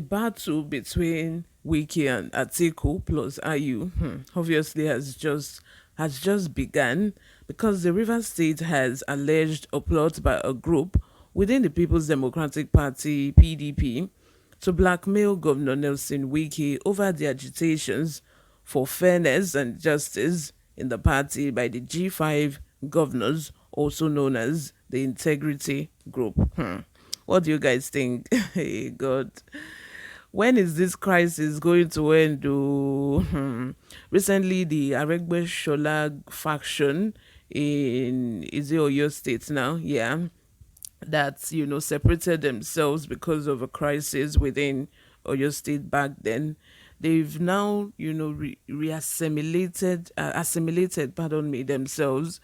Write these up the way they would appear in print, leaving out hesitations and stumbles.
battle between Wike and Atiku plus IU obviously has just begun because the River State has alleged a plot by a group within the People's Democratic Party (PDP) to blackmail Governor Nelson Wike over the agitations for fairness and justice in the party by the G5 governors, also known as the Integrity Group. What do you guys think? Hey, God. When is this crisis going to end? Oh? Recently, the Aregbe Sholag faction in is it Oyo State now? Yeah, that separated themselves because of a crisis within Oyo State back then. They've now assimilated, pardon me, themselves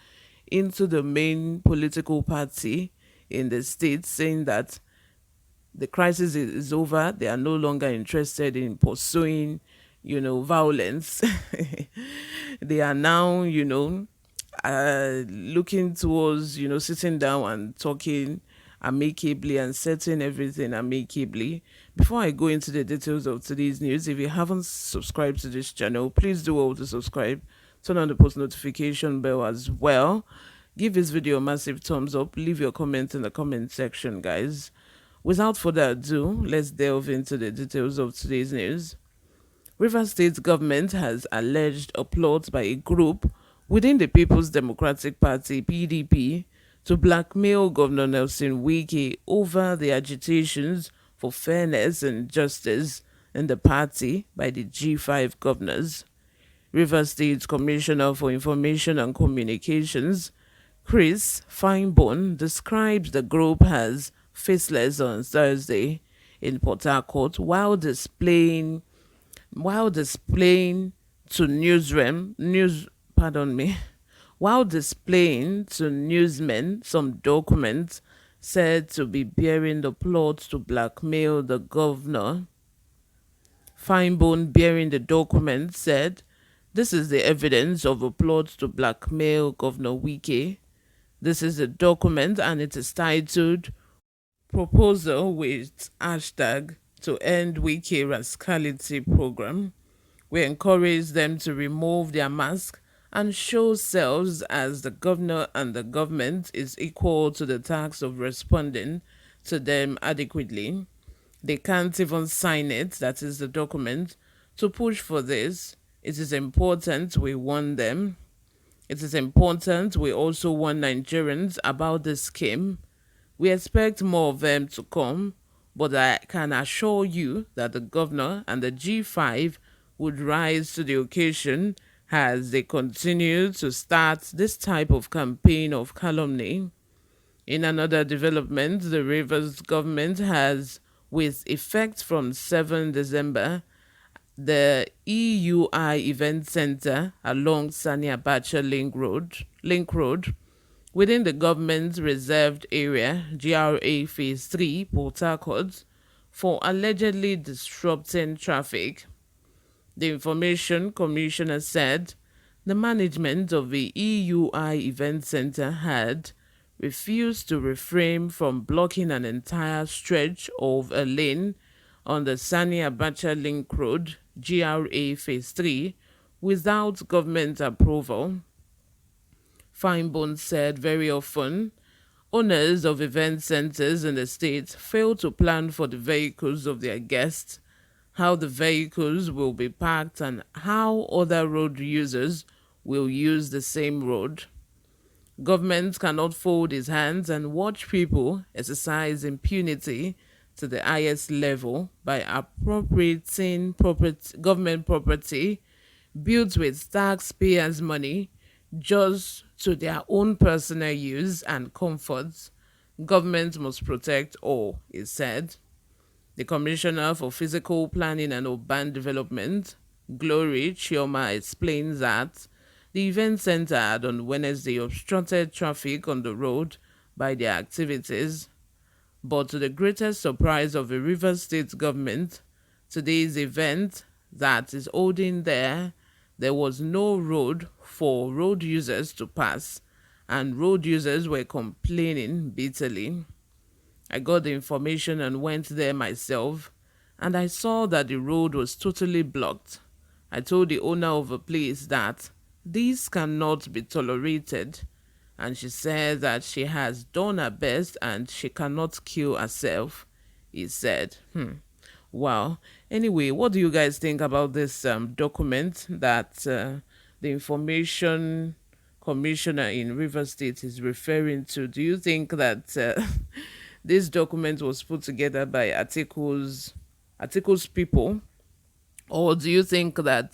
into the main political party in the state, saying that the crisis is over. They are no longer interested in pursuing, violence. They are now, looking towards, sitting down and talking amicably and setting everything amicably. Before I go into the details of today's news, if you haven't subscribed to this channel, please do all to subscribe. Turn on the post notification bell as well. Give this video a massive thumbs up. Leave your comment in the comment section, guys. Without further ado, let's delve into the details of today's news. River State government has alleged a plot by a group within the People's Democratic Party (PDP) to blackmail Governor Nelson Wike over the agitations for fairness and justice in the party by the G5 governors. River State Commissioner for Information and Communications, Chris Finebone, described the group as faceless on Thursday in Port Harcourt while displaying to newsmen some documents said to be bearing the plot to blackmail the governor. Finebone, bearing the document, said, "This is the evidence of a plot to blackmail Governor Wike. This is the document and it is titled Proposal with hashtag to end Wike Rascality Program. We encourage them to remove their mask and show selves as the governor and the government is equal to the task of responding to them adequately. They can't even sign it, that is the document, to push for this. It is important we warn them. It is important we also warn Nigerians about this scheme. We expect more of them to come, but I can assure you that the governor and the G5 would rise to the occasion as they continue to start this type of campaign of calumny." In another development, the Rivers government has, with effect from 7 December, the EUI Event Center along Sani Abacha Link Road, within the government's reserved area, GRA Phase 3, Port Harcourt, for allegedly disrupting traffic. The Information Commissioner said the management of the EUI Event Center had refused to refrain from blocking an entire stretch of a lane on the Sani Abacha Link Road, GRA Phase 3, without government approval. Finebone said very often, owners of event centers in the state fail to plan for the vehicles of their guests, how the vehicles will be parked, and how other road users will use the same road. Government cannot fold its hands and watch people exercise impunity to the highest level by appropriating government property built with taxpayers' money just to their own personal use and comforts. Government must protect all, it said. The Commissioner for Physical Planning and Urban Development, Glory Chioma, explains that the event center had on Wednesday obstructed traffic on the road by their activities. But to the greatest surprise of the Rivers State government, today's event that is holding there was no road for road users to pass, and road users were complaining bitterly. I got the information and went there myself, and I saw that the road was totally blocked. I told the owner of a place that this cannot be tolerated, and she said that she has done her best and she cannot kill herself. He said, wow. Anyway, what do you guys think about this document that the information commissioner in River State is referring to? Do you think that this document was put together by Atiku's people, or do you think that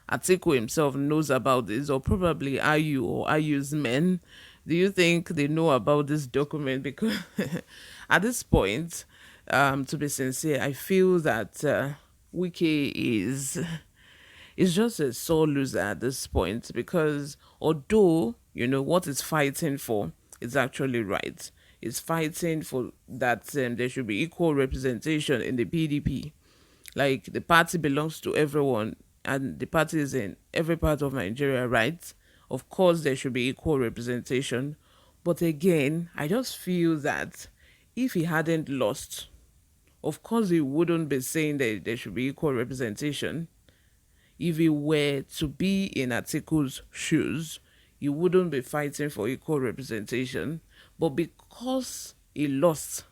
Atiku himself knows about this, or probably IU or IU's men? Do you think they know about this document? Because at this point, to be sincere, I feel that Wike is just a sore loser at this point, because although what it's fighting for is actually right. It's fighting for that there should be equal representation in the PDP. Like, the party belongs to everyone, and the party is in every part of Nigeria, right? Of course, there should be equal representation. But again, I just feel that if he hadn't lost, of course, he wouldn't be saying that there should be equal representation. If he were to be in Atiku's shoes, he wouldn't be fighting for equal representation. But because he lost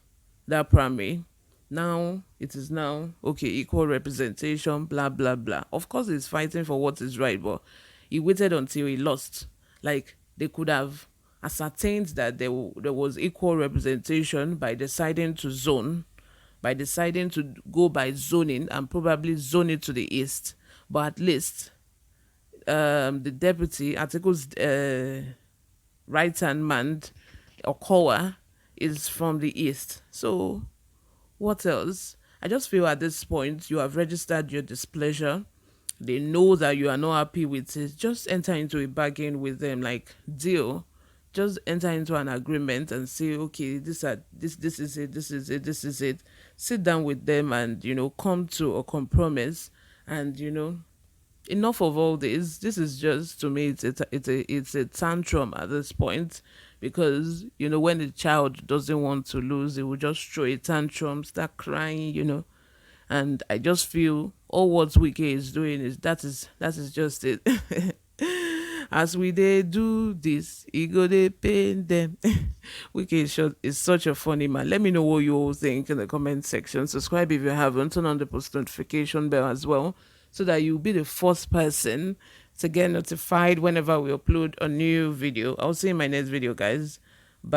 that primary, now it is now okay, equal representation, blah blah blah. Of course, he's fighting for what is right, but he waited until he lost. Like, they could have ascertained that there was equal representation by deciding to zone, by deciding to go by zoning and probably zone it to the east. But at least the deputy, Atiku's right hand man, Okowa, is from the east. So what else? I just feel at this point you have registered your displeasure. They know that you are not happy with it. Just enter into a bargain with them, like, deal. Just enter into an agreement and say, okay, this is it, this is it, this is it. Sit down with them and come to a compromise. And enough of all this. This is just, to me, it's a tantrum at this point, because when the child doesn't want to lose, it will just throw a tantrum, start crying. And I just feel all what Wike is doing is that is just it. As we they do this, he go they pain them. Wike is such a funny man. Let me know what you all think in the comment section. Subscribe if you haven't. Turn on the post notification bell as well, so that you'll be the first person to get notified whenever we upload a new video. I'll see you in my next video, guys.